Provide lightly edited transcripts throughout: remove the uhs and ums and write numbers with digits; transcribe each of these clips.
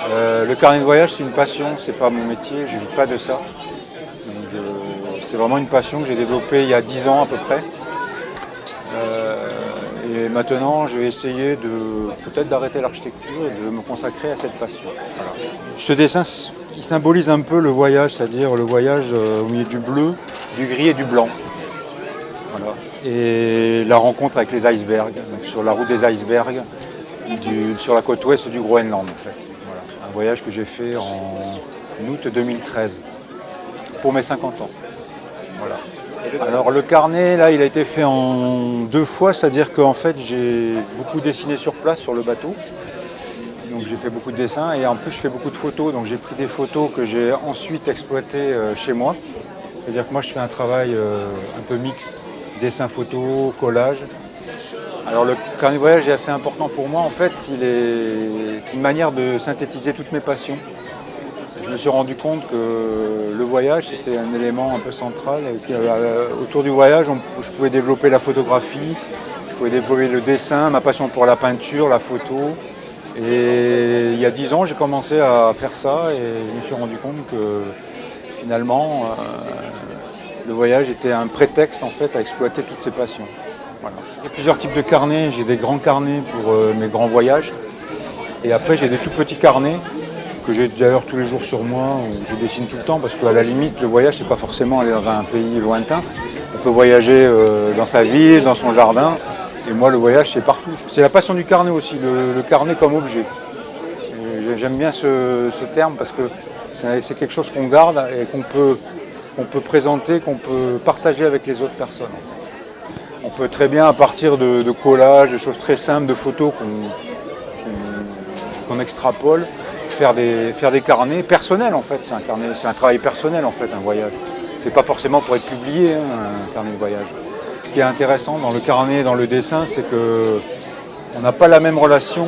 Le carnet de voyage, c'est une passion, c'est pas mon métier, je ne vis pas de ça. C'est vraiment une passion que j'ai développée il y a 10 ans à peu près. Et maintenant, je vais essayer peut-être d'arrêter l'architecture et de me consacrer à cette passion. Voilà. Ce dessin, il symbolise un peu le voyage, c'est-à-dire le voyage au milieu du bleu, du gris et du blanc. Voilà. Et la rencontre avec les icebergs, donc sur la route des icebergs, sur la côte ouest du Groenland. En fait. Voilà. Un voyage que j'ai fait en août 2013, pour mes 50 ans. Voilà. Alors le carnet, là, il a été fait en 2 fois, c'est-à-dire qu'en fait, j'ai beaucoup dessiné sur place, sur le bateau. Donc j'ai fait beaucoup de dessins et en plus, je fais beaucoup de photos. Donc j'ai pris des photos que j'ai ensuite exploitées chez moi. C'est-à-dire que moi, je fais un travail un peu mixte, dessin, photo, collage. Alors le carnet de voyage est assez important pour moi. En fait, c'est une manière de synthétiser toutes mes passions. Je me suis rendu compte que le voyage, c'était un élément un peu central. Et autour du voyage, je pouvais développer la photographie, je pouvais développer le dessin, ma passion pour la peinture, la photo. Et il y a 10 ans, j'ai commencé à faire ça et je me suis rendu compte que finalement, le voyage était un prétexte en fait à exploiter toutes ces passions. Voilà. J'ai plusieurs types de carnets. J'ai des grands carnets pour mes grands voyages. Et après, j'ai des tout petits carnets que j'ai d'ailleurs tous les jours sur moi, où je dessine tout le temps, parce qu'à la limite, le voyage, c'est pas forcément aller dans un pays lointain. On peut voyager dans sa ville, dans son jardin. Et moi, le voyage, c'est partout. C'est la passion du carnet aussi, le carnet comme objet. J'aime bien ce terme parce que c'est quelque chose qu'on garde et qu'on peut présenter, qu'on peut partager avec les autres personnes. On peut très bien, à partir de collages, de choses très simples, de photos qu'on extrapole, faire des carnets personnels en fait. C'est un travail personnel en fait, un voyage. C'est pas forcément pour être publié, un carnet de voyage. Ce qui est intéressant dans le carnet et dans le dessin, c'est que on n'a pas la même relation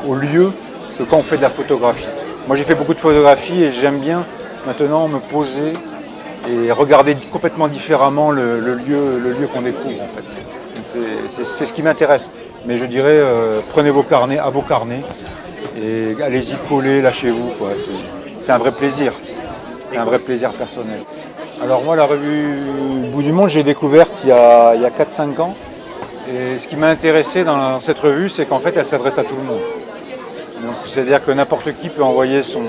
au lieu que quand on fait de la photographie. Moi j'ai fait beaucoup de photographie et j'aime bien maintenant me poser et regarder complètement différemment le lieu qu'on découvre en fait. C'est ce qui m'intéresse. Mais je dirais, prenez vos carnets, à vos carnets, et allez-y coller, lâchez-vous. C'est un vrai plaisir. C'est un vrai plaisir personnel. Alors moi, la revue Bout du Monde, j'ai découverte il y a 4-5 ans. Et ce qui m'a intéressé dans cette revue, c'est qu'en fait, elle s'adresse à tout le monde. C'est-à-dire que n'importe qui peut envoyer son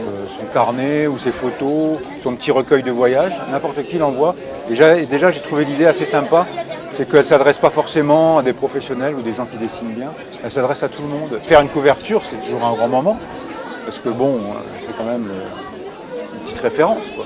carnet ou ses photos, son petit recueil de voyage, n'importe qui l'envoie. Et déjà, j'ai trouvé l'idée assez sympa, c'est qu'elle ne s'adresse pas forcément à des professionnels ou des gens qui dessinent bien, elle s'adresse à tout le monde. Faire une couverture, c'est toujours un grand moment, parce que bon, c'est quand même une petite référence, quoi.